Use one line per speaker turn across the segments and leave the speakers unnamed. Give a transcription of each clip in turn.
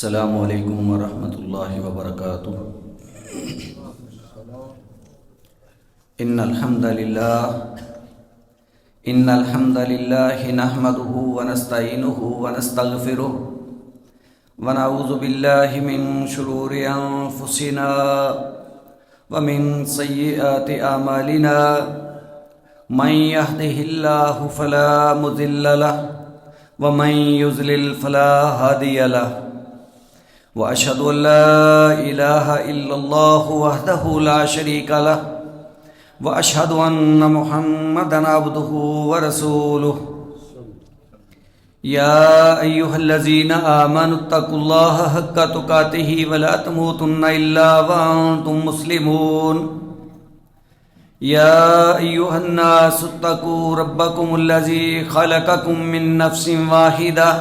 السلام علیکم ورحمۃ اللہ وبرکاتہ۔ ان الحمد للہ نحمده ونستعینه ونستغفره ونعوذ باللہ من شرور انفسنا ومن سیئات اعمالنا من يهده الله فلا مضل له ومن يضلل فلا هادي له وأشهد أن لا إله إلا الله وحده لا شريك له وأشهد أن محمدا عبده ورسوله يا أيها الذين آمنوا اتقوا الله حق تقاته ولا تموتن إلا وأنتم مسلمون يا أيها الناس اتقوا ربكم الذي خلقكم من نفس واحدة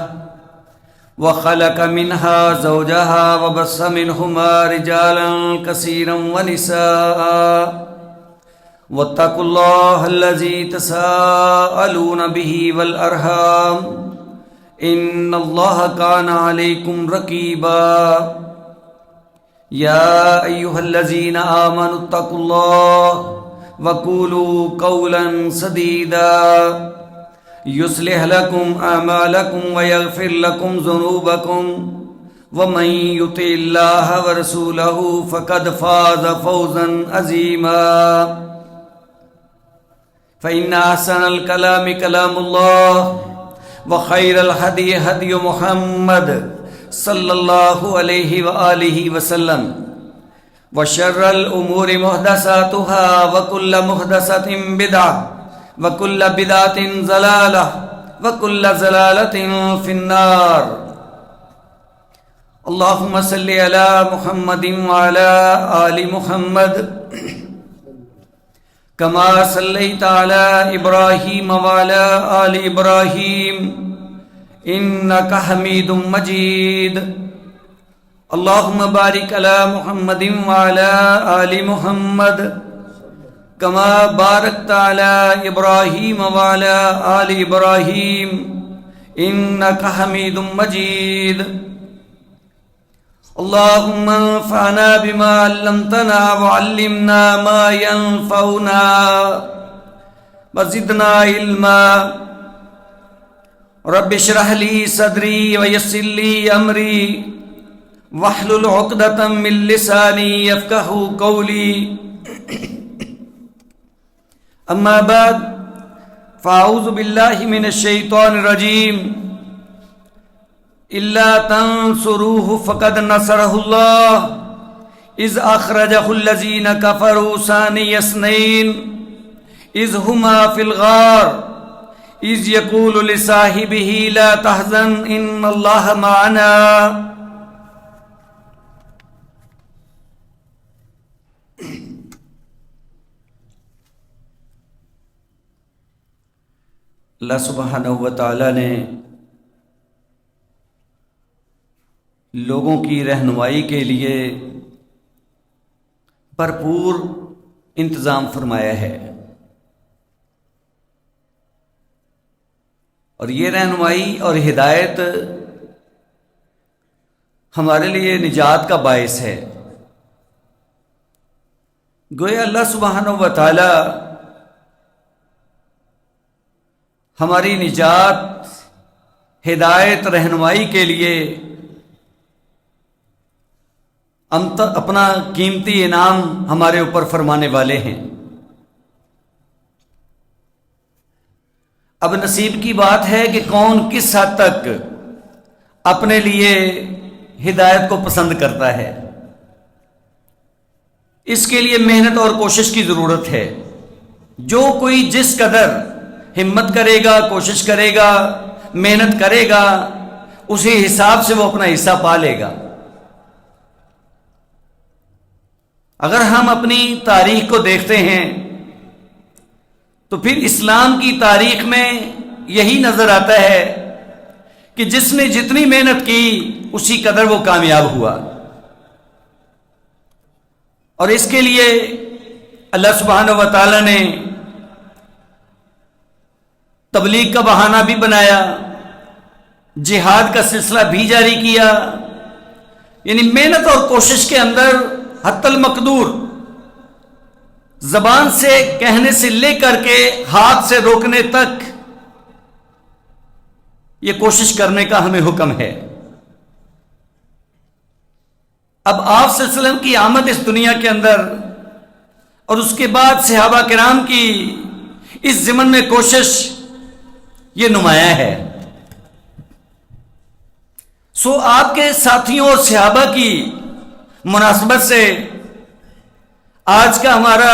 وخلق منها زوجها وبث منهما رجالا كثيرا ونساء واتقوا الله الذي تساءلون به والأرحام إن الله كان عليكم رقيبا يا أيها الذين آمنوا اتقوا الله وقولوا قولا سديدا يصلح لكم أعمالكم ويغفر لكم ذنوبكم ومن يطع الله ورسوله فقد فاز فوزا عظيما فإن أحسن الكلام كلام الله وخير الهدي هدي محمد صلى الله عليه وآله وسلم وشر الأمور محدثاتها وكل محدثة بدعة وَكُلَّ بِدْعَةٍ ضَلَالَةٍ وَكُلَّ ضَلَالَةٍ فِي النَّارِ۔ اللهم صل على محمد وعلى آل محمد كما صليت على إبراهيم وعلى آل إبراهيم إنك حميد مجيد۔ اللهم بارك على محمد وعلى آل محمد كما باركت على إبراهيم وعلى آل إبراهيم إنك حميد مجيد۔ اللهم انفعنا بما علمتنا وعلمنا ما ينفعنا وزدنا علما۔ رب اشرح لي صدري ويسر لي أمري واحلل عقدة من لساني يفقهوا قولي۔ اما بعد فاعوذ باللہ من الشیطان الرجیم۔ الا تنصروه فقد نصره اللہ اذ اخرجہ الذین کفروا ثانی اثنین اذ ہما فی الغار اذ یقول لصاحبہ لا تحزن ان اللہ معنا۔ اللہ سبحانہ و تعالیٰ نے لوگوں کی رہنمائی کے لیے بھرپور انتظام فرمایا ہے، اور یہ رہنمائی اور ہدایت ہمارے لیے نجات کا باعث ہے۔ گویا اللہ سبحانہ و تعالیٰ ہماری نجات، ہدایت، رہنمائی کے لیے اپنا قیمتی انعام ہمارے اوپر فرمانے والے ہیں۔ اب نصیب کی بات ہے کہ کون کس حد تک اپنے لیے ہدایت کو پسند کرتا ہے۔ اس کے لیے محنت اور کوشش کی ضرورت ہے۔ جو کوئی جس قدر ہمت کرے گا، کوشش کرے گا، محنت کرے گا، اسی حساب سے وہ اپنا حصہ پا لے گا۔ اگر ہم اپنی تاریخ کو دیکھتے ہیں تو پھر اسلام کی تاریخ میں یہی نظر آتا ہے کہ جس نے جتنی محنت کی اسی قدر وہ کامیاب ہوا، اور اس کے لیے اللہ سبحانہ و تعالی نے تبلیغ کا بہانہ بھی بنایا، جہاد کا سلسلہ بھی جاری کیا، یعنی محنت اور کوشش کے اندر حتی المقدور زبان سے کہنے سے لے کر کے ہاتھ سے روکنے تک یہ کوشش کرنے کا ہمیں حکم ہے۔ اب آپ صلی اللہ علیہ وسلم کی آمد اس دنیا کے اندر اور اس کے بعد صحابہ کرام کی اس ضمن میں کوشش یہ نمایاں ہے۔ سو آپ کے ساتھیوں اور صحابہ کی مناسبت سے آج کا ہمارا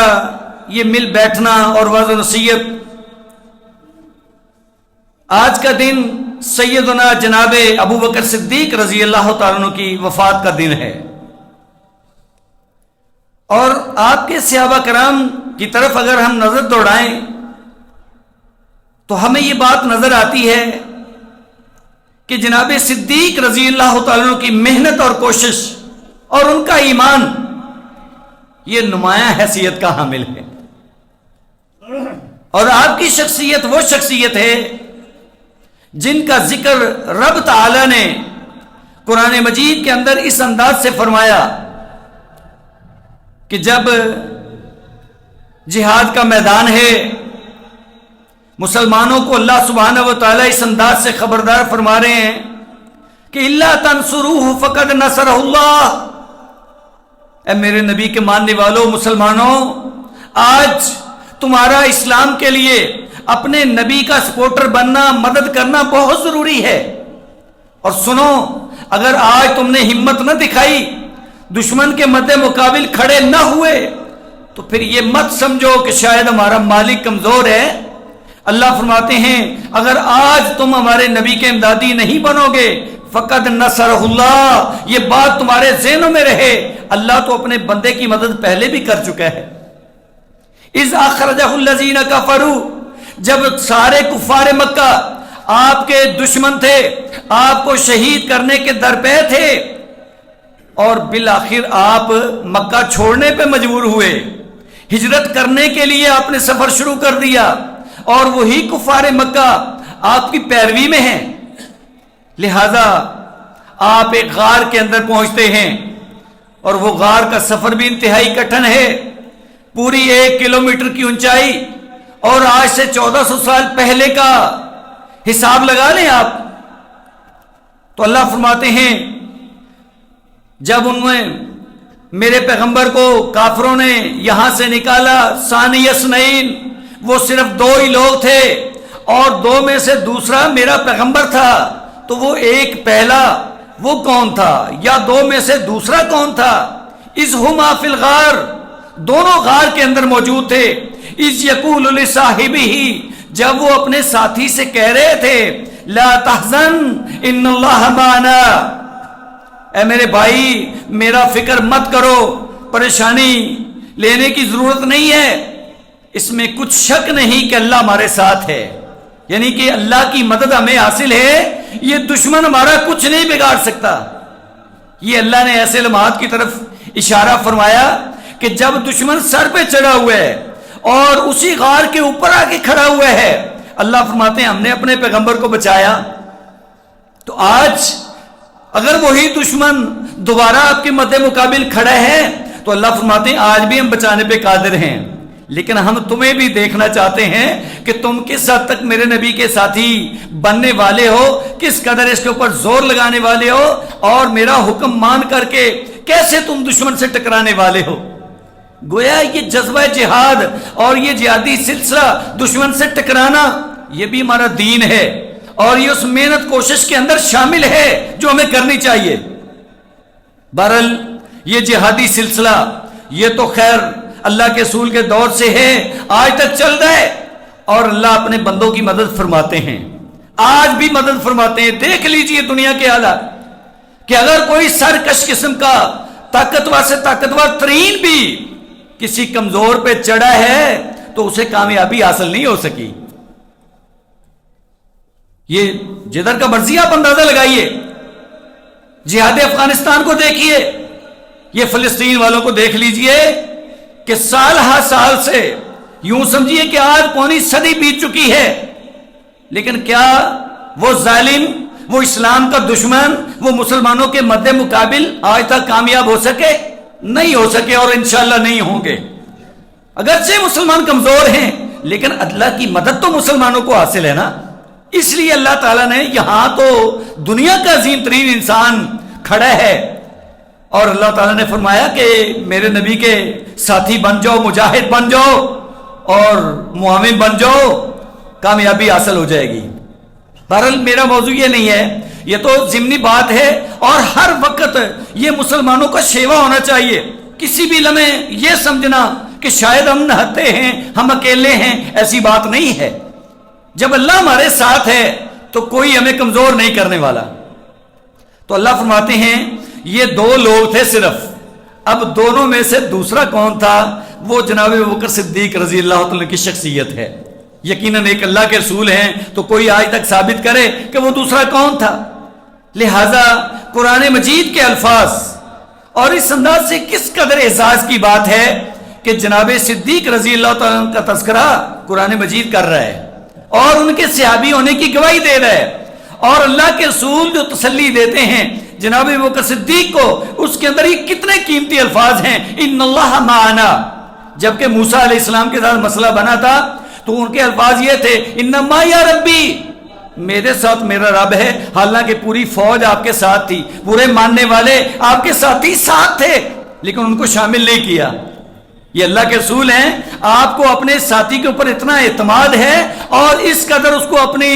یہ مل بیٹھنا اور وعظ و نصیحت، آج کا دن سیدنا جناب ابو بکر صدیق رضی اللہ تعالیٰ عنہ کی وفات کا دن ہے، اور آپ کے صحابہ کرام کی طرف اگر ہم نظر دوڑائیں تو ہمیں یہ بات نظر آتی ہے کہ جناب صدیق رضی اللہ تعالیٰ عنہ کی محنت اور کوشش اور ان کا ایمان یہ نمایاں حیثیت کا حامل ہے، اور آپ کی شخصیت وہ شخصیت ہے جن کا ذکر رب تعالی نے قرآن مجید کے اندر اس انداز سے فرمایا کہ جب جہاد کا میدان ہے، مسلمانوں کو اللہ سبحانہ و تعالیٰ اس انداز سے خبردار فرما رہے ہیں کہ اللہ تنصروہ فقد نصرہ اللہ، اے میرے نبی کے ماننے والوں مسلمانوں، آج تمہارا اسلام کے لیے اپنے نبی کا سپورٹر بننا، مدد کرنا بہت ضروری ہے۔ اور سنو، اگر آج تم نے ہمت نہ دکھائی، دشمن کے مد مقابل کھڑے نہ ہوئے، تو پھر یہ مت سمجھو کہ شاید ہمارا مالک کمزور ہے۔ اللہ فرماتے ہیں اگر آج تم ہمارے نبی کے امدادی نہیں بنو گے، فقد نصرہ اللہ، یہ بات تمہارے ذہنوں میں رہے، اللہ تو اپنے بندے کی مدد پہلے بھی کر چکا ہے۔ اذ اخرجہ الذین کفروا، جب سارے کفار مکہ آپ کے دشمن تھے، آپ کو شہید کرنے کے درپے تھے، اور بالآخر آپ مکہ چھوڑنے پہ مجبور ہوئے، ہجرت کرنے کے لیے آپ نے سفر شروع کر دیا، اور وہی کفار مکہ آپ کی پیروی میں ہیں، لہذا آپ ایک غار کے اندر پہنچتے ہیں، اور وہ غار کا سفر بھی انتہائی کٹھن ہے، پوری 1 کلومیٹر کی اونچائی، اور آج سے 1400 سال پہلے کا حساب لگا لیں آپ، تو اللہ فرماتے ہیں جب انہوں نے میرے پیغمبر کو کافروں نے یہاں سے نکالا، ثانی اثنین، وہ صرف 2 ہی لوگ تھے، اور 2 میں سے دوسرا میرا پیغمبر تھا، تو وہ ایک پہلا وہ کون تھا، یا 2 میں سے دوسرا کون تھا؟ اذ ہما فی الغار، دونوں غار کے اندر موجود تھے، اذ یقول لصاحبہ، جب وہ اپنے ساتھی سے کہہ رہے تھے لا تحزن ان اللہ معنا، اے میرے بھائی میرا فکر مت کرو، پریشانی لینے کی ضرورت نہیں ہے، اس میں کچھ شک نہیں کہ اللہ ہمارے ساتھ ہے، یعنی کہ اللہ کی مدد ہمیں حاصل ہے، یہ دشمن ہمارا کچھ نہیں بگاڑ سکتا۔ یہ اللہ نے ایسے لمحات کی طرف اشارہ فرمایا کہ جب دشمن سر پہ چڑھا ہوا ہے اور اسی غار کے اوپر آ کے کھڑا ہوا ہے، اللہ فرماتے ہیں ہم نے اپنے پیغمبر کو بچایا۔ تو آج اگر وہی دشمن دوبارہ آپ کے مد مقابل کھڑا ہے تو اللہ فرماتے ہیں آج بھی ہم بچانے پہ قادر ہیں، لیکن ہم تمہیں بھی دیکھنا چاہتے ہیں کہ تم کس حد تک میرے نبی کے ساتھی بننے والے ہو، کس قدر اس کے اوپر زور لگانے والے ہو، اور میرا حکم مان کر کے کیسے تم دشمن سے ٹکرانے والے ہو۔ گویا یہ جذبہ جہاد اور یہ جہادی سلسلہ دشمن سے ٹکرانا یہ بھی ہمارا دین ہے، اور یہ اس محنت کوشش کے اندر شامل ہے جو ہمیں کرنی چاہیے۔ بہرحال یہ جہادی سلسلہ یہ تو خیر اللہ کے رسول کے دور سے ہے، آج تک چل رہا ہے، اور اللہ اپنے بندوں کی مدد فرماتے ہیں، آج بھی مدد فرماتے ہیں۔ دیکھ لیجئے دنیا کے حالات کہ اگر کوئی سرکش قسم کا طاقتور سے طاقتور ترین بھی کسی کمزور پہ چڑھا ہے تو اسے کامیابی حاصل نہیں ہو سکی۔ یہ جدھر کا مرضی آپ اندازہ لگائیے، جہاد افغانستان کو دیکھیے، یہ فلسطین والوں کو دیکھ لیجئے کہ سال ہر سال سے یوں سمجھیے کہ آج پونی صدی بیت چکی ہے، لیکن کیا وہ ظالم وہ اسلام کا دشمن، وہ مسلمانوں کے مد مقابل آج تک کامیاب ہو سکے؟ نہیں ہو سکے، اور انشاءاللہ نہیں ہوں گے۔ اگرچہ مسلمان کمزور ہیں لیکن اللہ کی مدد تو مسلمانوں کو حاصل ہے نا۔ اس لیے اللہ تعالیٰ نے یہاں تو دنیا کا عظیم ترین انسان کھڑا ہے، اور اللہ تعالیٰ نے فرمایا کہ میرے نبی کے ساتھی بن جاؤ، مجاہد بن جاؤ اور معاون بن جاؤ، کامیابی حاصل ہو جائے گی۔ بہرحال میرا موضوع یہ نہیں ہے، یہ تو ضمنی بات ہے، اور ہر وقت یہ مسلمانوں کا شیوا ہونا چاہیے۔ کسی بھی لمحے یہ سمجھنا کہ شاید ہم نہتے ہیں، ہم اکیلے ہیں، ایسی بات نہیں ہے۔ جب اللہ ہمارے ساتھ ہے تو کوئی ہمیں کمزور نہیں کرنے والا۔ تو اللہ فرماتے ہیں یہ دو لوگ تھے صرف، اب دونوں میں سے دوسرا کون تھا؟ وہ جناب ابوبکر صدیق رضی اللہ تعالیٰ کی شخصیت ہے۔ یقیناً ایک اللہ کے رسول ہیں تو کوئی آج تک ثابت کرے کہ وہ دوسرا کون تھا۔ لہذا قرآن مجید کے الفاظ اور اس انداز سے کس قدر اعزاز کی بات ہے کہ جناب صدیق رضی اللہ تعالیٰ کا تذکرہ قرآن مجید کر رہا ہے اور ان کے صحابی ہونے کی گواہی دے رہا ہے، اور اللہ کے رسول جو تسلی دیتے ہیں جناب ابوبکر صدیق کو، اس کے اندر یہ کتنے قیمتی الفاظ ہیں، ان اللہ معنا۔ جبکہ موسیٰ علیہ السلام کے ساتھ مسئلہ بنا تھا تو ان کے الفاظ یہ تھے انما یا ربی، میرے ساتھ میرا رب ہے، حالانکہ پوری فوج آپ کے ساتھ تھی، پورے ماننے والے آپ کے ساتھی ساتھ تھے، لیکن ان کو شامل نہیں کیا۔ یہ اللہ کے رسول ہیں، آپ کو اپنے ساتھی کے اوپر اتنا اعتماد ہے اور اس قدر اس کو اپنی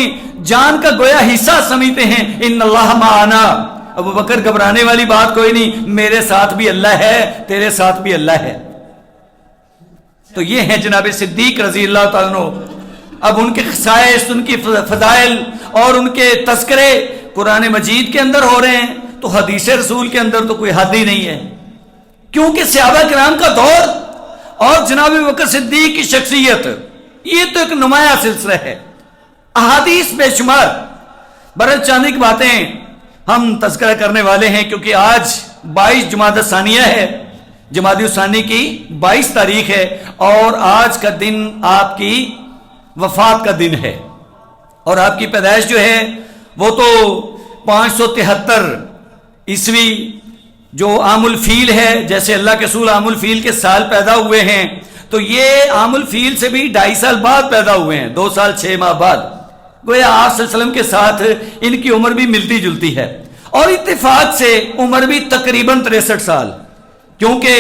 جان کا گویا حصہ سمجھتے ہیں۔ ان اللہ معنا، ابو بکر گھبرانے والی بات کوئی نہیں، میرے ساتھ بھی اللہ ہے، تیرے ساتھ بھی اللہ ہے۔ تو یہ ہیں جناب صدیق رضی اللہ تعالیٰ عنہ۔ اب ان کے خصائص، ان کی فضائل اور ان کے تذکرے قرآن مجید کے اندر ہو رہے ہیں، تو حدیث رسول کے اندر تو کوئی حد ہی نہیں ہے، کیونکہ صحابہ کرام کا دور اور جناب ابوبکر صدیق کی شخصیت یہ تو ایک نمایاں سلسلہ ہے، احادیث بے شمار۔ برج چاندی کی باتیں ہم تذکرہ کرنے والے ہیں، کیونکہ آج 22 جمادی الثانیہ ہے، جمادی الثانی کی 22 تاریخ ہے، اور آج کا دن آپ کی وفات کا دن ہے، اور آپ کی پیدائش جو ہے وہ تو 573 عیسوی جو عام الفیل ہے، جیسے اللہ کے رسول عام الفیل کے سال پیدا ہوئے ہیں، تو یہ عام الفیل سے بھی 2.5 سال بعد پیدا ہوئے ہیں، 2 سال 6 ماہ بعد۔ گویا آپ صلی اللہ علیہ وسلم کے ساتھ ان کی عمر بھی ملتی جلتی ہے، اور اتفاق سے عمر بھی تقریباً 63 سال، کیونکہ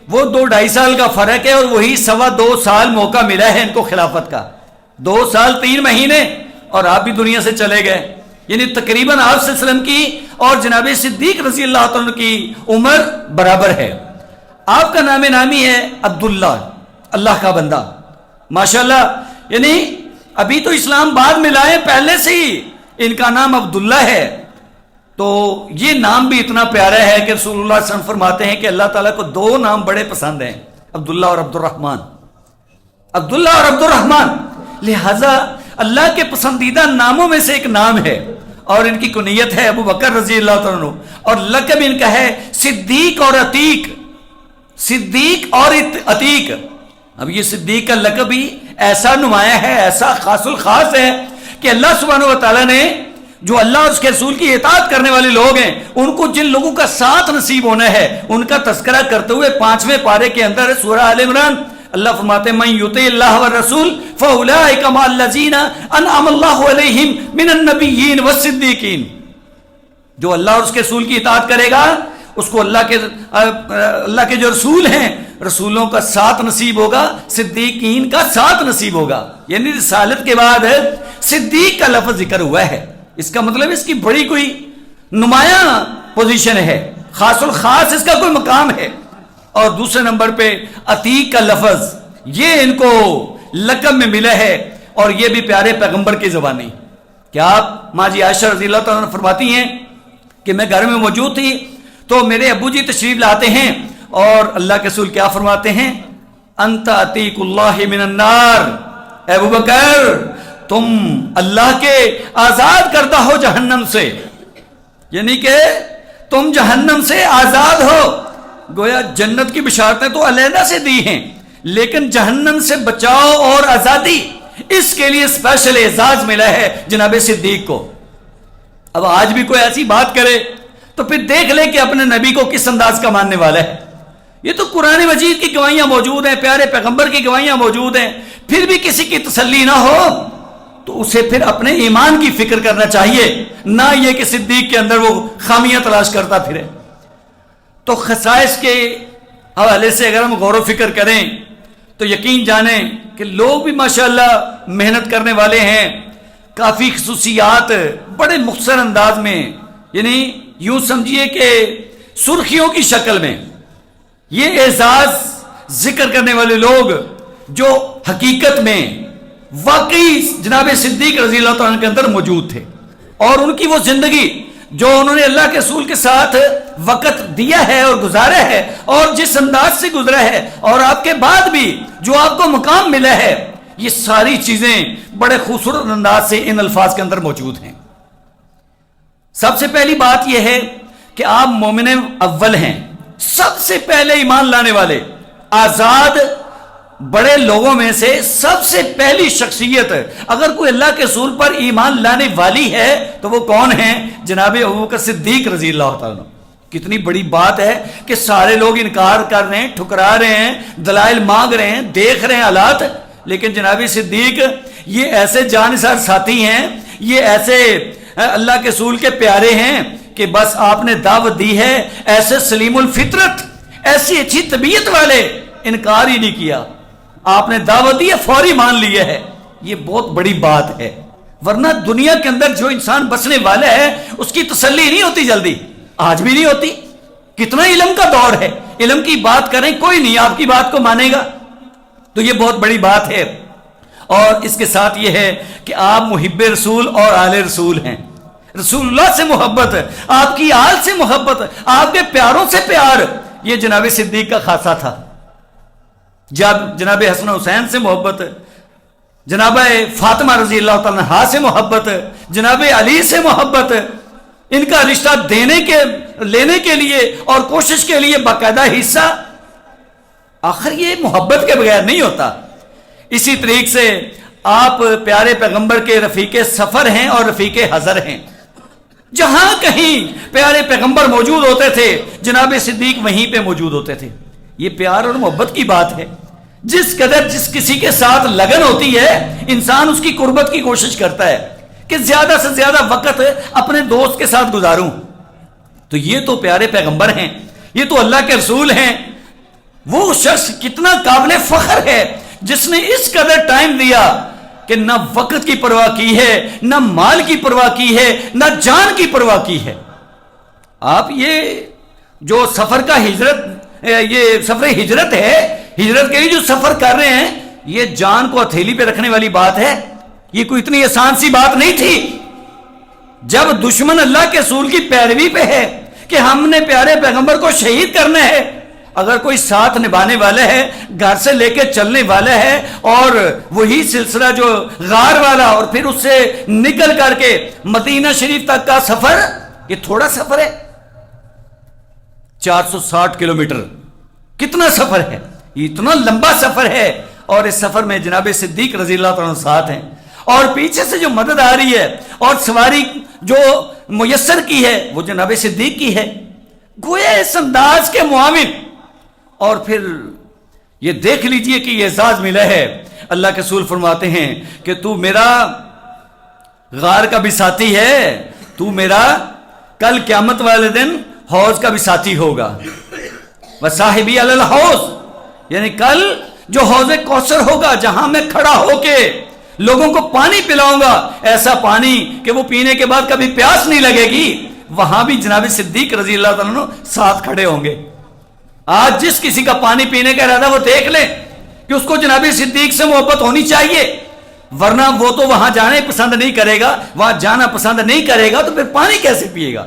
وہ 2-2.5 سال کا فرق ہے، اور وہی 2.25 سال موقع ملا ہے ان کو خلافت کا، 2 سال 3 مہینے، اور آپ بھی دنیا سے چلے گئے، یعنی تقریباً آپ صلی اللہ علیہ وسلم کی اور جناب صدیق رضی اللہ تعالیٰ کی عمر برابر ہے۔ آپ کا نام نامی ہے عبداللہ، اللہ کا بندہ، ماشاءاللہ، یعنی ابھی تو اسلام بعد میں لائے، پہلے سے ہی ان کا نام عبداللہ ہے۔ تو یہ نام بھی اتنا پیارا ہے کہ رسول اللہ صلی اللہ علیہ وسلم فرماتے ہیں کہ اللہ تعالیٰ کو 2 نام بڑے پسند ہیں، عبداللہ اور عبد الرحمن، عبداللہ اور عبد الرحمن، لہذا اللہ کے پسندیدہ ناموں میں سے ایک نام ہے، اور ان کی کنیت ہے ابو بکر رضی اللہ تعالیٰ عنہ، اور لقب ان کا ہے صدیق اور عتیق، صدیق اور عتیق۔ اب یہ صدیق کا لقب بھی ایسا نمایاں ہے، ایسا خاص الخاص ہے کہ اللہ سبحانہ و تعالیٰ نے جو اللہ اور اس کے رسول کی اطاعت کرنے والے لوگ ہیں، ان کو جن لوگوں کا ساتھ نصیب ہونا ہے ان کا تذکرہ کرتے ہوئے 5ویں پارے کے اندر سورہ آل عمران اللہ فرماتے ہیں من یطع اللہ والرسول فاولئک مع الذین انعم اللہ علیہم من النبیین والصدیقین۔ جو اللہ اور اس کے رسول کی اطاعت کرے گا اس کو اللہ کے جو رسول ہیں رسولوں کا ساتھ نصیب ہوگا، صدیقین کا ساتھ نصیب ہوگا، یعنی رسالت کے بعد صدیق کا لفظ ذکر ہوا ہے، اس کا مطلب اس کی بڑی کوئی نمایاں پوزیشن ہے، خاص الخاص اس کا کوئی مقام ہے۔ اور دوسرے نمبر پہ عتیق کا لفظ یہ ان کو لقب میں ملا ہے، اور یہ بھی پیارے پیغمبر کی زبانی کہ آپ ماں جی عائشہ رضی اللہ تعالیٰ عنہ فرماتی ہیں کہ میں گھر میں موجود تھی تو میرے ابو جی تشریف لاتے ہیں، اور اللہ کے رسول کیا فرماتے ہیں انت عتیق اللہ من النار، اے ابو بکر تم اللہ کے آزاد کردہ ہو جہنم سے، یعنی کہ تم جہنم سے آزاد ہو۔ گویا جنت کی بشارتیں تو علیحدہ سے دی ہیں، لیکن جہنم سے بچاؤ اور آزادی اس کے لیے اسپیشل اعزاز ملا ہے جناب صدیق کو۔ اب آج بھی کوئی ایسی بات کرے تو پھر دیکھ لے کہ اپنے نبی کو کس انداز کا ماننے والا ہے. یہ تو قرآن مجید کی گواہیاں موجود ہیں, پیارے پیغمبر کی گواہیاں موجود ہیں, پھر بھی کسی کی تسلی نہ ہو تو اسے پھر اپنے ایمان کی فکر کرنا چاہیے, نہ یہ کہ صدیق کے اندر وہ خامیاں تلاش کرتا پھرے. تو خصائص کے حوالے سے اگر ہم غور و فکر کریں تو یقین جانیں کہ لوگ بھی ماشاءاللہ محنت کرنے والے ہیں, کافی خصوصیات بڑے مختصر انداز میں, یعنی یوں سمجھیے کہ سرخیوں کی شکل میں یہ اعزاز ذکر کرنے والے لوگ جو حقیقت میں واقعی جناب صدیق رضی اللہ تعالیٰ کے اندر موجود تھے, اور ان کی وہ زندگی جو انہوں نے اللہ کے رسول کے ساتھ وقت دیا ہے اور گزارا ہے, اور جس انداز سے گزرا ہے, اور آپ کے بعد بھی جو آپ کو مقام ملا ہے, یہ ساری چیزیں بڑے خوبصورت انداز سے ان الفاظ کے اندر موجود ہیں. سب سے پہلی بات یہ ہے کہ آپ مومن اول ہیں, سب سے پہلے ایمان لانے والے, آزاد بڑے لوگوں میں سے سب سے پہلی شخصیت اگر کوئی اللہ کے رسول پر ایمان لانے والی ہے تو وہ کون ہیں؟ جناب ابوبکر صدیق رضی اللہ تعالیٰ. کتنی بڑی بات ہے کہ سارے لوگ انکار کر رہے ہیں, ٹھکرا رہے ہیں, دلائل مانگ رہے ہیں, دیکھ رہے ہیں حالات, لیکن جناب صدیق یہ ایسے جانثار ساتھی ہیں, یہ ایسے اللہ کے رسول کے پیارے ہیں کہ بس آپ نے دعوت دی ہے, ایسے سلیم الفطرت, ایسی اچھی طبیعت والے, انکار ہی نہیں کیا, آپ نے دعوت دی ہے, فوری مان لیا ہے. یہ بہت بڑی بات ہے, ورنہ دنیا کے اندر جو انسان بسنے والا ہے اس کی تسلی نہیں ہوتی جلدی, آج بھی نہیں ہوتی. کتنا علم کا دور ہے, علم کی بات کریں کوئی نہیں آپ کی بات کو مانے گا, تو یہ بہت بڑی بات ہے. اور اس کے ساتھ یہ ہے کہ آپ محب رسول اور آل رسول ہیں, رسول اللہ سے محبت, آپ کی آل سے محبت, آپ کے پیاروں سے پیار, یہ جناب صدیق کا خاصہ تھا. جب جناب حسن حسین سے محبت, جناب فاطمہ رضی اللہ تعالیٰ عنہا سے محبت, جناب علی سے محبت, ان کا رشتہ لینے کے لیے اور کوشش کے لیے باقاعدہ حصہ, آخر یہ محبت کے بغیر نہیں ہوتا. اسی طریقے سے آپ پیارے پیغمبر کے رفیق سفر ہیں اور رفیق حضر ہیں. جہاں کہیں پیارے پیغمبر موجود ہوتے تھے جناب صدیق وہیں پہ موجود ہوتے تھے. یہ پیار اور محبت کی بات ہے. جس قدر جس کسی کے ساتھ لگن ہوتی ہے انسان اس کی قربت کی کوشش کرتا ہے کہ زیادہ سے زیادہ وقت اپنے دوست کے ساتھ گزاروں. تو یہ تو پیارے پیغمبر ہیں, یہ تو اللہ کے رسول ہیں. وہ شخص کتنا قابل فخر ہے جس نے اس قدر ٹائم دیا کہ نہ وقت کی پرواہ کی ہے, نہ مال کی پرواہ کی ہے, نہ جان کی پرواہ کی ہے. آپ یہ جو سفر کا یہ سفر ہجرت ہے, ہجرت کے لیے جو سفر کر رہے ہیں, یہ جان کو ہتھیلی پہ رکھنے والی بات ہے. یہ کوئی اتنی آسان سی بات نہیں تھی. جب دشمن اللہ کے رسول کی پیروی پہ ہے کہ ہم نے پیارے پیغمبر کو شہید کرنا ہے, اگر کوئی ساتھ نبھانے والا ہے, گھر سے لے کے چلنے والا ہے, اور وہی سلسلہ جو غار والا, اور پھر اس سے نکل کر کے مدینہ شریف تک کا سفر, یہ تھوڑا سفر ہے, 460 کلومیٹر کتنا سفر ہے, یہ اتنا لمبا سفر ہے. اور اس سفر میں جناب صدیق رضی اللہ تعالیٰ ساتھ ہیں, اور پیچھے سے جو مدد آ رہی ہے اور سواری جو میسر کی ہے وہ جناب صدیق کی ہے, گویا اس انداز کے معاون. اور پھر یہ دیکھ لیجئے کہ یہ اعزاز ملا ہے. اللہ کے رسول فرماتے ہیں کہ تو میرا غار کا بھی ساتھی ہے, تو میرا کل قیامت والے دن حوض کا بھی ساتھی ہوگا. وصاحبی علی الحوض, یعنی کل جو حوض کوثر ہوگا جہاں میں کھڑا ہو کے لوگوں کو پانی پلاؤں گا, ایسا پانی کہ وہ پینے کے بعد کبھی پیاس نہیں لگے گی, وہاں بھی جناب صدیق رضی اللہ تعالیٰ عنہ ساتھ کھڑے ہوں گے. آج جس کسی کا پانی پینے کا ارادہ وہ دیکھ لے کہ اس کو جناب صدیق سے محبت ہونی چاہیے, ورنہ وہ تو وہاں جانے پسند نہیں کرے گا, وہاں جانا پسند نہیں کرے گا, تو پھر پانی کیسے پیے گا.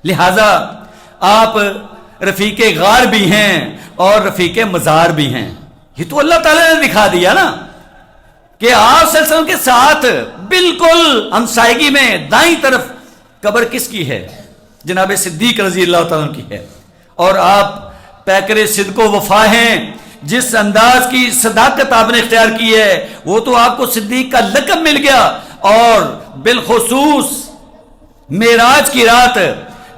لہذا آپ رفیق غار بھی ہیں اور رفیق مزار بھی ہیں. یہ تو اللہ تعالیٰ نے دکھا دیا نا کہ آپ صلی اللہ علیہ وسلم کے ساتھ بالکل ہمسائیگی میں دائیں طرف قبر کس کی ہے؟ جناب صدیق رضی اللہ تعالیٰ کی ہے. اور آپ پیکر صدق و وفا ہیں. جس انداز کی صداقت آپ نے اختیار کی ہے وہ تو آپ کو صدیق کا لقب مل گیا, اور بالخصوص معراج کی رات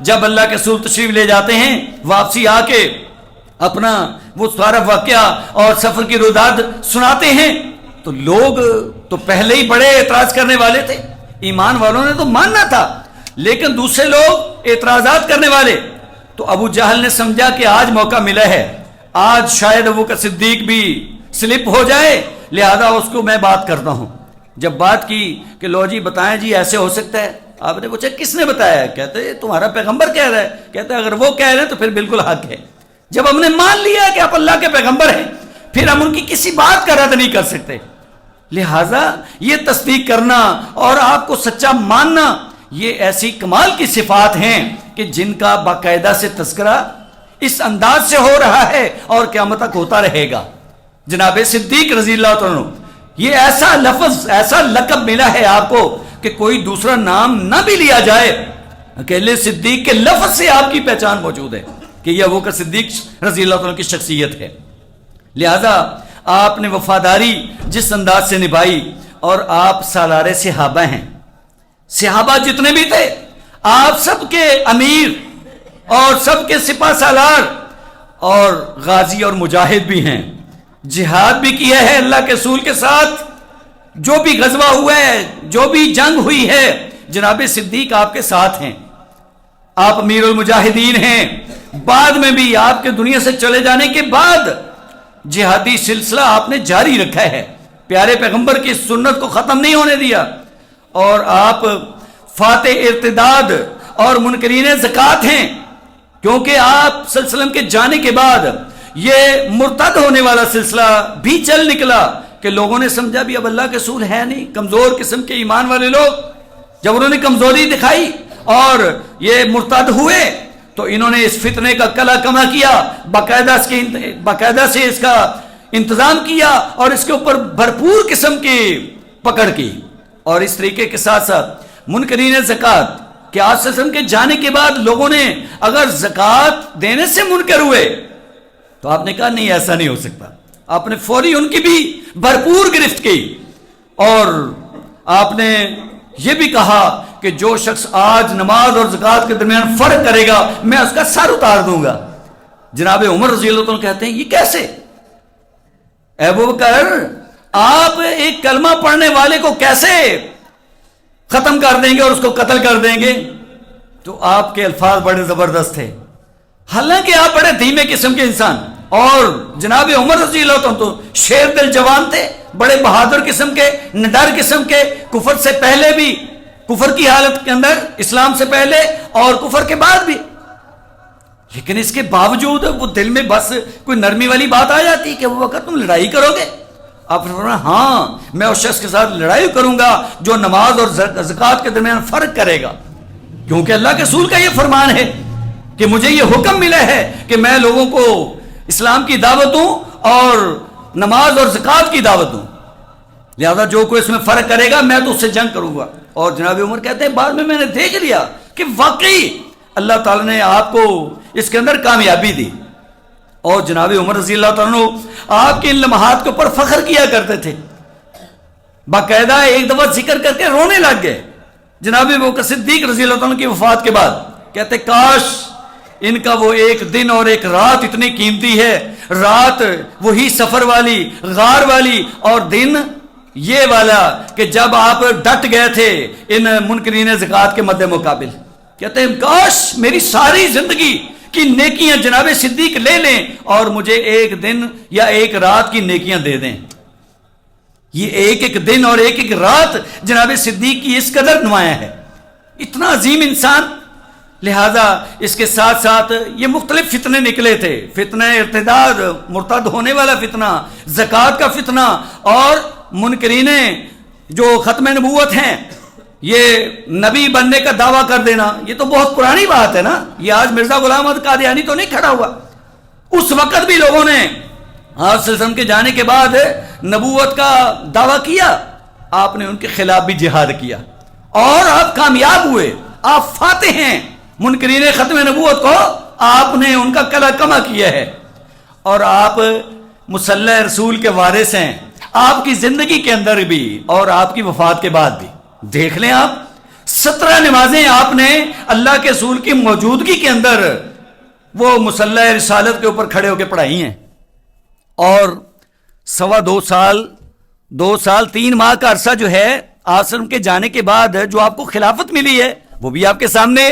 جب اللہ کے رسول تشریف لے جاتے ہیں، واپسی آ کے اپنا وہ سارا واقعہ اور سفر کی روداد سناتے ہیں، تو لوگ تو پہلے ہی بڑے اعتراض کرنے والے تھے، ایمان والوں نے تو ماننا تھا، لیکن دوسرے لوگ اعتراضات کرنے والے. تو ابو جہل نے سمجھا کہ آج موقع ملا ہے، آج شاید ابو کا صدیق بھی سلپ ہو جائے، لہذا اس کو میں بات کرتا ہوں. جب بات کی کہ لو جی بتائیں جی ایسے ہو سکتا ہے، آپ نے پوچھا کس نے بتایا ہے؟ کہتے تمہارا پیغمبر کہہ رہا ہے. کہتے اگر وہ کہہ رہے ہیں تو پھر بالکل حق ہے. جب ہم نے مان لیا کہ آپ اللہ کے پیغمبر ہیں، پھر ہم ان کی کسی بات کا رد نہیں کر سکتے. لہذا یہ تصدیق کرنا اور آپ کو سچا ماننا، یہ ایسی کمال کی صفات ہیں کہ جن کا باقاعدہ سے تذکرہ اس انداز سے ہو رہا ہے اور قیامت تک ہوتا رہے گا. جناب صدیق رضی اللہ عنہ، یہ ایسا لفظ، ایسا لقب ملا ہے آپ کو کہ کوئی دوسرا نام نہ بھی لیا جائے، اکیلے صدیق کے لفظ سے آپ کی پہچان موجود ہے کہ یہ ابوبکر صدیق رضی اللہ عنہ کی شخصیت ہے. لہذا آپ نے وفاداری جس انداز سے نبھائی، اور آپ سالار صحابہ ہیں. صحابہ جتنے بھی تھے آپ سب کے امیر اور سب کے سپہ سالار اور غازی اور مجاہد بھی ہیں. جہاد بھی کیا ہے اللہ کے رسول کے ساتھ، جو بھی غزوہ ہوا ہے، جو بھی جنگ ہوئی ہے، جناب صدیق آپ کے ساتھ ہیں. آپ امیر المجاہدین ہیں. بعد میں بھی آپ کے دنیا سے چلے جانے کے بعد جہادی سلسلہ آپ نے جاری رکھا ہے، پیارے پیغمبر کی سنت کو ختم نہیں ہونے دیا. اور آپ فاتح ارتداد اور منکرین زکوٰۃ ہیں، کیونکہ آپ صلی اللہ علیہ وسلم کے جانے کے بعد یہ مرتد ہونے والا سلسلہ بھی چل نکلا کہ لوگوں نے سمجھا بھی اب اللہ کے رسول ہے نہیں. کمزور قسم کے ایمان والے لوگ جب انہوں نے کمزوری دکھائی اور یہ مرتد ہوئے تو انہوں نے اس فتنے کا کلا کما کیا، باقاعدہ سے اس کا انتظام کیا اور اس کے اوپر بھرپور قسم کی پکڑ کی. اور اس طریقے کے ساتھ ساتھ منکرین زکوٰۃ کہ آپ صلی اللہ علیہ وسلم کے جانے کے بعد لوگوں نے اگر زکوٰۃ دینے سے منکر ہوئے تو آپ نے کہا نہیں ایسا نہیں ہو سکتا. آپ نے فوری ان کی بھی بھرپور گرفت کی، اور آپ نے یہ بھی کہا کہ جو شخص آج نماز اور زکوٰۃ کے درمیان فرق کرے گا میں اس کا سر اتار دوں گا. جناب عمر رضی اللہ عنہ کہتے ہیں یہ کیسے؟ اے ابوبکر، آپ ایک کلمہ پڑھنے والے کو کیسے ختم کر دیں گے اور اس کو قتل کر دیں گے؟ تو آپ کے الفاظ بڑے زبردست تھے، حالانکہ آپ بڑے دھیمے قسم کے انسان. اور جناب عمر رضی اللہ عنہ تو شیر دل جوان تھے، بڑے بہادر قسم کے، نڈر قسم کے، کفر سے پہلے بھی، کفر کی حالت کے اندر، اسلام سے پہلے اور کفر کے بعد بھی. لیکن اس کے باوجود وہ دل میں بس کوئی نرمی والی بات آ جاتی کہ وہ وقت تم لڑائی کرو گے. آپ نے فرمایا ہاں میں اس شخص کے ساتھ لڑائی کروں گا جو نماز اور زکوٰۃ کے درمیان فرق کرے گا، کیونکہ اللہ کے رسول کا یہ فرمان ہے کہ مجھے یہ حکم ملا ہے کہ میں لوگوں کو اسلام کی دعوت دوں اور نماز اور زکوٰۃ کی دعوت دوں، لہذا جو کوئی اس میں فرق کرے گا میں تو اس سے جنگ کروں گا. اور جناب عمر کہتے ہیں بعد میں نے دیکھ لیا کہ واقعی اللہ تعالیٰ نے آپ کو اس کے اندر کامیابی دی. اور جناب عمر رضی اللہ عنہ آپ کے ان لمحات کے اوپر فخر کیا کرتے تھے، باقاعدہ ایک دفعہ ذکر کر کے رونے لگ گئے. جناب ابوبکر صدیق رضی اللہ عنہ کی وفات کے بعد کہتے کاش ان کا وہ ایک دن اور ایک رات اتنی قیمتی ہے، رات وہی سفر والی، غار والی، اور دن یہ والا کہ جب آپ ڈٹ گئے تھے ان منکرین زکوٰۃ کے مد مقابل. کہتے ہیں کاش میری ساری زندگی کی نیکیاں جناب صدیق لے لیں اور مجھے ایک دن یا ایک رات کی نیکیاں دے دیں. یہ ایک ایک دن اور ایک ایک رات جناب صدیق کی اس قدر نمایاں ہے، اتنا عظیم انسان. لہذا اس کے ساتھ ساتھ یہ مختلف فتنے نکلے تھے، فتنہ ارتداد، مرتد ہونے والا فتنہ، زکوٰۃ کا فتنہ، اور منکرین جو ختم نبوت ہیں، یہ نبی بننے کا دعویٰ کر دینا، یہ تو بہت پرانی بات ہے نا. یہ آج مرزا غلام احمد قادیانی تو نہیں کھڑا ہوا. اس وقت بھی لوگوں نے آپ صلی اللہ علیہ وسلم کے جانے کے بعد نبوت کا دعویٰ کیا، آپ نے ان کے خلاف بھی جہاد کیا اور آپ کامیاب ہوئے. آپ فاتح ہیں. منکرین ختم نبوت کو آپ نے ان کا کلا کما کیا ہے، اور آپ مصلی رسول کے وارث ہیں، آپ کی زندگی کے اندر بھی اور آپ کی وفات کے بعد بھی. دیکھ لیں آپ 17 نمازیں آپ نے اللہ کے رسول کی موجودگی کے اندر وہ مصلی رسالت کے اوپر کھڑے ہو کے پڑھائی ہیں، اور 2 سال 3 ماہ کا عرصہ جو ہے آسرم کے جانے کے بعد جو آپ کو خلافت ملی ہے وہ بھی آپ کے سامنے،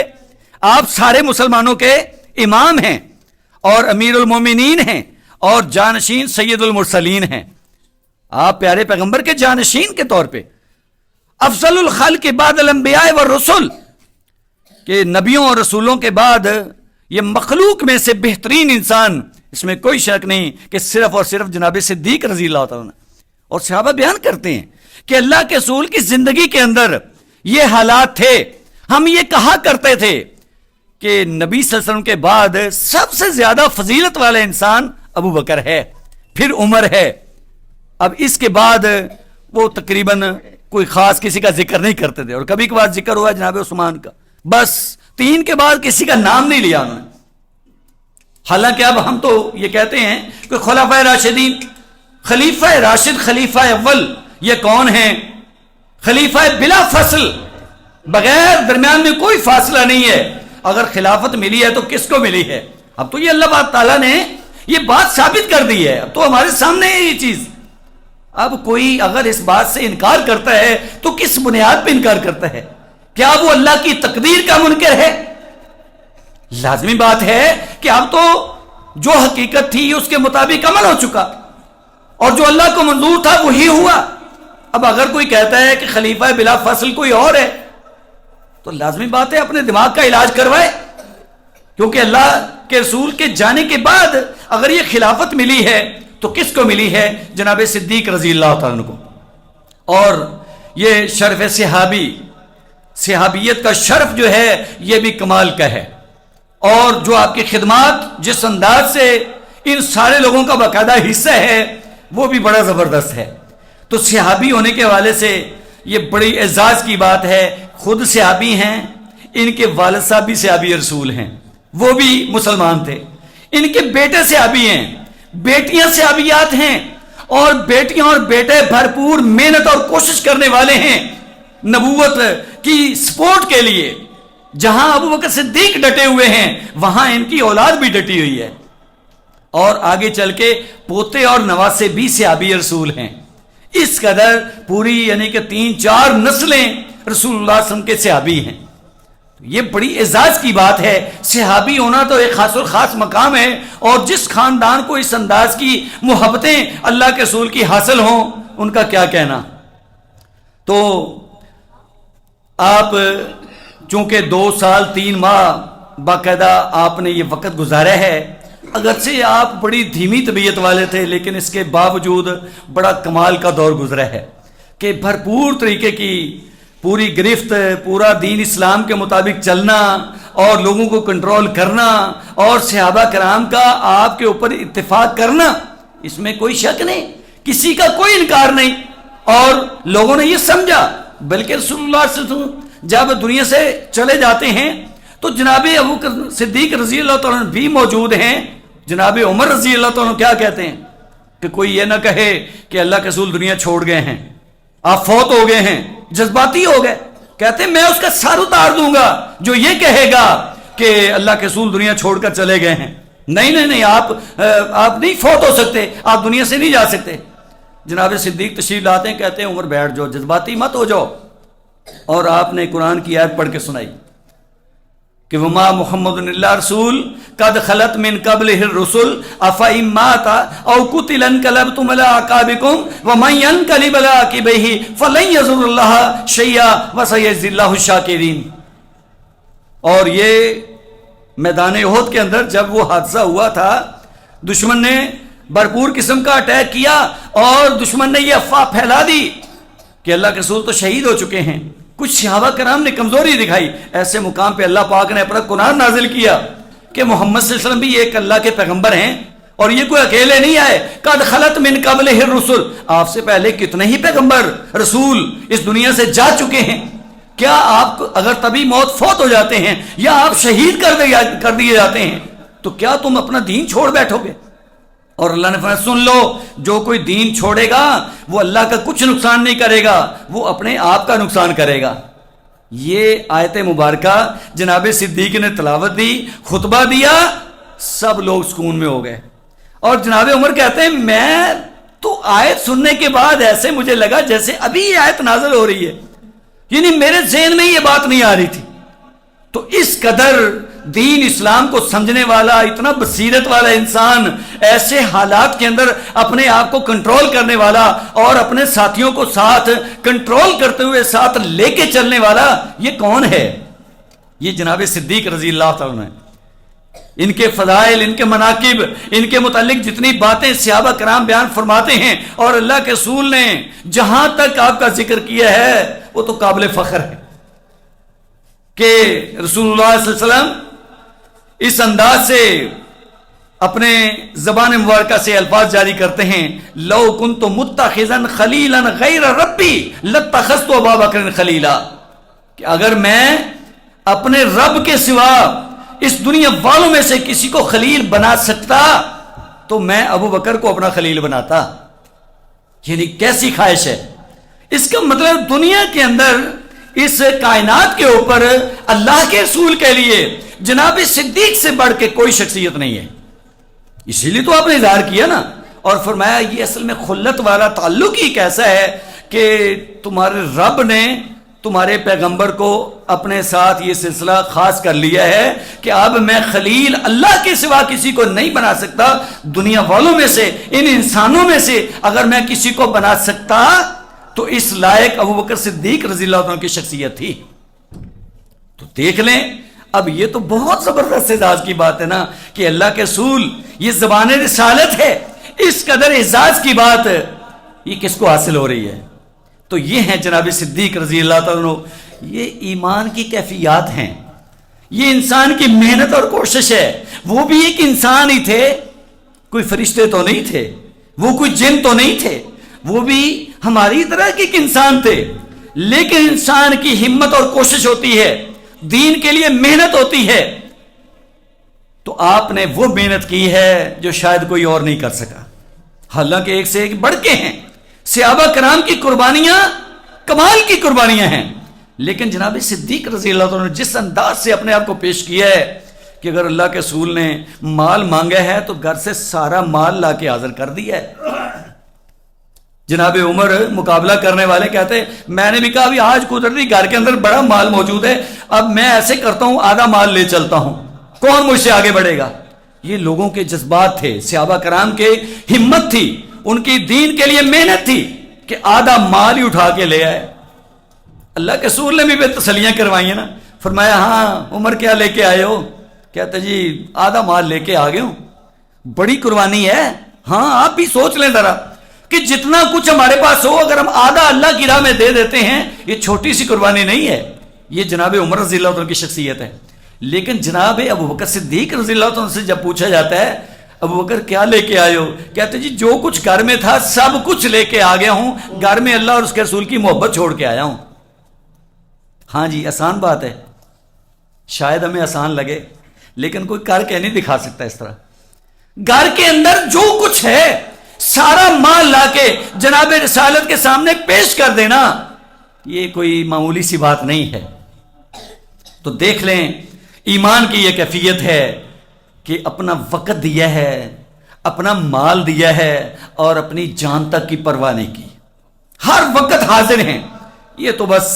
آپ سارے مسلمانوں کے امام ہیں اور امیر المومنین ہیں اور جانشین سید المرسلین ہیں، آپ پیارے پیغمبر کے جانشین کے طور پہ افضل الخلق کے بعد الانبیاء والرسل، کہ نبیوں اور رسولوں کے بعد یہ مخلوق میں سے بہترین انسان، اس میں کوئی شک نہیں کہ صرف اور صرف جناب صدیق رضی اللہ تعالیٰ عنہ۔ اور صحابہ بیان کرتے ہیں کہ اللہ کے رسول کی زندگی کے اندر یہ حالات تھے، ہم یہ کہا کرتے تھے کہ نبی صلی اللہ علیہ وسلم کے بعد سب سے زیادہ فضیلت والا انسان ابو بکر ہے، پھر عمر ہے، اب اس کے بعد وہ تقریباً کوئی خاص کسی کا ذکر نہیں کرتے تھے، اور کبھی کبھار ذکر ہوا جناب عثمان کا، بس 3 کے بعد کسی کا نام نہیں لیا انہوں نے۔ حالانکہ اب ہم تو یہ کہتے ہیں کہ خلفائے راشدین، خلیفہ راشد، خلیفہ اول یہ کون ہیں؟ خلیفہ بلا فصل، بغیر درمیان میں کوئی فاصلہ نہیں ہے، اگر خلافت ملی ہے تو کس کو ملی ہے؟ اب تو یہ اللہ تعالیٰ نے یہ بات ثابت کر دی ہے، اب تو ہمارے سامنے ہے یہ چیز۔ اب کوئی اگر اس بات سے انکار کرتا ہے تو کس بنیاد پہ انکار کرتا ہے؟ کیا وہ اللہ کی تقدیر کا منکر ہے؟ لازمی بات ہے کہ اب تو جو حقیقت تھی اس کے مطابق عمل ہو چکا، اور جو اللہ کو منظور تھا وہی ہوا۔ اب اگر کوئی کہتا ہے کہ خلیفہ بلا فصل کوئی اور ہے تو لازمی بات ہے اپنے دماغ کا علاج کروائے، کیونکہ اللہ کے رسول کے جانے کے بعد اگر یہ خلافت ملی ہے تو کس کو ملی ہے؟ جناب صدیق رضی اللہ تعالیٰ عنہ کو۔ اور یہ شرف صحابیت کا شرف جو ہے یہ بھی کمال کا ہے، اور جو آپ کی خدمات جس انداز سے ان سارے لوگوں کا باقاعدہ حصہ ہے وہ بھی بڑا زبردست ہے۔ تو صحابی ہونے کے حوالے سے یہ بڑی اعزاز کی بات ہے، خود صحابی ہیں، ان کے والد صاحب بھی صحابی رسول ہیں، وہ بھی مسلمان تھے، ان کے بیٹے صحابی ہیں، بیٹیاں صحابیات ہیں، اور بیٹیاں اور بیٹے بھرپور محنت اور کوشش کرنے والے ہیں نبوت کی سپورٹ کے لیے۔ جہاں ابو بکر صدیق ڈٹے ہوئے ہیں وہاں ان کی اولاد بھی ڈٹی ہوئی ہے، اور آگے چل کے پوتے اور نواسے بھی صحابی رسول ہیں۔ اس قدر پوری یعنی کہ 3-4 نسلیں رسول اللہ صلی اللہ علیہ وسلم کے صحابی ہیں۔ یہ بڑی اعزاز کی بات ہے، صحابی ہونا تو ایک خاص اور خاص مقام ہے، اور جس خاندان کو اس انداز کی محبتیں اللہ کے رسول کی حاصل ہوں ان کا کیا کہنا۔ تو آپ چونکہ 2 سال 3 ماہ باقاعدہ آپ نے یہ وقت گزارا ہے، اگرچہ آپ بڑی دھیمی طبیعت والے تھے لیکن اس کے باوجود بڑا کمال کا دور گزرا ہے کہ بھرپور طریقے کی پوری گرفت، پورا دین اسلام کے مطابق چلنا اور لوگوں کو کنٹرول کرنا اور صحابہ کرام کا آپ کے اوپر اتفاق کرنا، اس میں کوئی شک نہیں، کسی کا کوئی انکار نہیں۔ اور لوگوں نے یہ سمجھا، بلکہ رسول اللہ صلی اللہ علیہ وسلم جب دنیا سے چلے جاتے ہیں تو جناب ابو بکر صدیق رضی اللہ تعالیٰ بھی موجود ہیں، جناب عمر رضی اللہ تعالیٰ کیا کہتے ہیں کہ کوئی یہ نہ کہے کہ اللہ کے رسول دنیا چھوڑ گئے ہیں، آپ فوت ہو گئے ہیں، جذباتی ہو گئے، کہتے ہیں میں اس کا سر اتار دوں گا جو یہ کہے گا کہ اللہ کے رسول دنیا چھوڑ کر چلے گئے ہیں۔ نہیں، آپ نہیں فوت ہو سکتے، آپ دنیا سے نہیں جا سکتے۔ جناب صدیق تشریف لاتے ہیں، کہتے ہیں عمر بیٹھ جاؤ، جذباتی مت ہو جاؤ، اور آپ نے قرآن کی آیت پڑھ کے سنائی کہ وما محمد الا رسول قد خلت من قبلہ الرسل افئن مات او قتل انقلبتم علی اعقابکم ومن ينقلب علی عقبیہ فلن یضر اللہ شیئا وسیجزی اللہ الشاکرین۔ اور یہ میدان احد کے اندر جب وہ حادثہ ہوا تھا، دشمن نے بھرپور قسم کا اٹیک کیا اور دشمن نے یہ افواہ پھیلا دی کہ اللہ کے رسول تو شہید ہو چکے ہیں۔ کچھ صحابہ کرام نے کمزوری دکھائی، ایسے مقام پہ اللہ پاک نے اپنا قرآن نازل کیا کہ محمد صلی اللہ علیہ وسلم بھی ایک اللہ کے پیغمبر ہیں اور یہ کوئی اکیلے نہیں آئے۔ قد خلت من قبلہ الرسل، آپ سے پہلے کتنے ہی پیغمبر رسول اس دنیا سے جا چکے ہیں، کیا آپ اگر تبھی موت فوت ہو جاتے ہیں یا آپ شہید کر دیے جاتے ہیں تو کیا تم اپنا دین چھوڑ بیٹھو گے؟ اور اللہ نے فرمایا سن لو، جو کوئی دین چھوڑے گا وہ اللہ کا کچھ نقصان نہیں کرے گا، وہ اپنے آپ کا نقصان کرے گا۔ یہ آیت مبارکہ جناب صدیق نے تلاوت دی، خطبہ دیا، سب لوگ سکون میں ہو گئے. اور جناب عمر کہتے ہیں میں تو آیت سننے کے بعد ایسے مجھے لگا جیسے ابھی یہ آیت نازل ہو رہی ہے، یعنی میرے ذہن میں یہ بات نہیں آ رہی تھی. تو اس قدر دین اسلام کو سمجھنے والا، اتنا بصیرت والا انسان، ایسے حالات کے اندر اپنے آپ کو کنٹرول کرنے والا اور اپنے ساتھیوں کو ساتھ کنٹرول کرتے ہوئے ساتھ لے کے چلنے والا، یہ کون ہے؟ یہ جناب صدیق رضی اللہ تعالیٰ عنہ. ان کے فضائل، ان کے مناقب، ان کے متعلق جتنی باتیں صحابہ کرام بیان فرماتے ہیں اور اللہ کے رسول نے جہاں تک آپ کا ذکر کیا ہے وہ تو قابل فخر ہے کہ رسول اللہ صلی اللہ علیہ وسلم اس انداز سے اپنے زبان مبارکہ سے الفاظ جاری کرتے ہیں، لو کنت متخذا خلیلا غیر ربی لاتخذت ابا بکر خلیلا، کہ اگر میں اپنے رب کے سوا اس دنیا والوں میں سے کسی کو خلیل بنا سکتا تو میں ابو بکر کو اپنا خلیل بناتا. یعنی کیسی خواہش ہے. اس کا مطلب دنیا کے اندر اس کائنات کے اوپر اللہ کے رسول کے لیے جناب صدیق سے بڑھ کے کوئی شخصیت نہیں ہے. اسی لیے تو آپ نے اظہار کیا نا، اور فرمایا یہ اصل میں خلت والا تعلق ہی کیسا ہے کہ تمہارے رب نے تمہارے پیغمبر کو اپنے ساتھ یہ سلسلہ خاص کر لیا ہے کہ اب میں خلیل اللہ کے سوا کسی کو نہیں بنا سکتا. دنیا والوں میں سے، ان انسانوں میں سے اگر میں کسی کو بنا سکتا تو اس لائق ابو بکر صدیق رضی اللہ عنہ کی شخصیت تھی. تو دیکھ لیں، اب یہ تو بہت زبردست اعزاز کی بات ہے نا کہ اللہ کے رسول، یہ زبان رسالت ہے، اس قدر اعزاز کی بات یہ کس کو حاصل ہو رہی ہے؟ تو یہ ہیں جناب صدیق رضی اللہ تعالیٰ عنہ. یہ ایمان کی کیفیات ہیں، یہ انسان کی محنت اور کوشش ہے. وہ بھی ایک انسان ہی تھے، کوئی فرشتے تو نہیں تھے، وہ کوئی جن تو نہیں تھے، وہ بھی ہماری طرح کے ایک انسان تھے. لیکن انسان کی ہمت اور کوشش ہوتی ہے، دین کے لیے محنت ہوتی ہے. تو آپ نے وہ محنت کی ہے جو شاید کوئی اور نہیں کر سکا. حالانکہ ایک سے ایک بڑھ کے ہیں. صحابہ کرام کی قربانیاں کمال کی قربانیاں ہیں، لیکن جناب صدیق رضی اللہ عنہ نے جس انداز سے اپنے آپ کو پیش کیا ہے کہ اگر اللہ کے رسول نے مال مانگا ہے تو گھر سے سارا مال لا کے حاضر کر دیا ہے. جناب عمر مقابلہ کرنے والے کہتے ہیں میں نے بھی کہا ابھی آج قدرتی گھر کے اندر بڑا مال موجود ہے، اب میں ایسے کرتا ہوں آدھا مال لے چلتا ہوں، کون مجھ سے آگے بڑھے گا. یہ لوگوں کے جذبات تھے، صحابہ کرام کے ہمت تھی، ان کی دین کے لیے محنت تھی کہ آدھا مال ہی اٹھا کے لے آئے. اللہ کے رسول نے بھی تسلیاں کروائی ہیں نا. فرمایا ہاں عمر کیا لے کے آئے ہو؟ کہتے جی آدھا مال لے کے آ گئے ہوں. بڑی قربانی ہے. ہاں آپ بھی سوچ لیں ذرا کہ جتنا کچھ ہمارے پاس ہو اگر ہم آدھا اللہ کی راہ میں دے دیتے ہیں، یہ چھوٹی سی قربانی نہیں ہے. یہ جناب عمر رضی اللہ عنہ کی شخصیت ہے. لیکن جناب ابو بکر صدیق رضی اللہ عنہ سے جب پوچھا جاتا ہے ابو بکر کیا لے کے آئے ہو؟ کہتے جی جو کچھ گھر میں تھا سب کچھ لے کے آ گیا ہوں، گھر میں اللہ اور اس کے رسول کی محبت چھوڑ کے آیا ہوں. ہاں جی آسان بات ہے، شاید ہمیں آسان لگے، لیکن کوئی کر کے نہیں دکھا سکتا اس طرح. گھر کے اندر جو کچھ ہے سارا مال لا کے جناب رسالت کے سامنے پیش کر دینا، یہ کوئی معمولی سی بات نہیں ہے. تو دیکھ لیں ایمان کی یہ کیفیت ہے کہ اپنا وقت دیا ہے، اپنا مال دیا ہے اور اپنی جان تک کی پرواہ نہیں کی. ہر وقت حاضر ہیں. یہ تو بس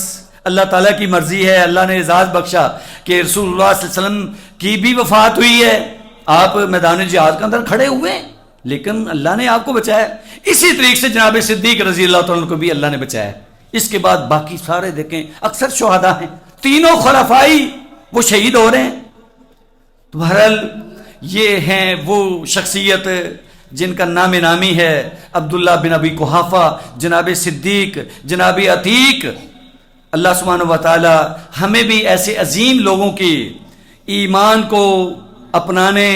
اللہ تعالیٰ کی مرضی ہے. اللہ نے اعزاز بخشا کہ رسول اللہ صلی اللہ علیہ وسلم کی بھی وفات ہوئی ہے، آپ میدان جہاد کے اندر کھڑے ہوئے ہیں، لیکن اللہ نے آپ کو بچایا. اسی طریقے سے جناب صدیق رضی اللہ تعالیٰ کو بھی اللہ نے بچایا. اس کے بعد باقی سارے دیکھیں اکثر شہداء ہیں، تینوں خلفائی وہ شہید ہو رہے ہیں. تو بہرحال یہ ہیں وہ شخصیت جن کا نام نامی ہے عبداللہ بن ابی قحافہ، جناب صدیق، جناب عتیق. اللہ سبحانہ و تعالی ہمیں بھی ایسے عظیم لوگوں کی ایمان کو اپنانے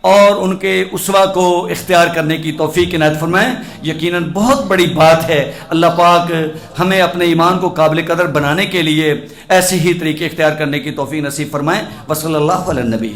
اور ان کے اسوہ کو اختیار کرنے کی توفیق عنایت فرمائیں. یقیناً بہت بڑی بات ہے. اللہ پاک ہمیں اپنے ایمان کو قابل قدر بنانے کے لیے ایسے ہی طریقے اختیار کرنے کی توفیق نصیب فرمائیں. وصلی اللہ علی النبی.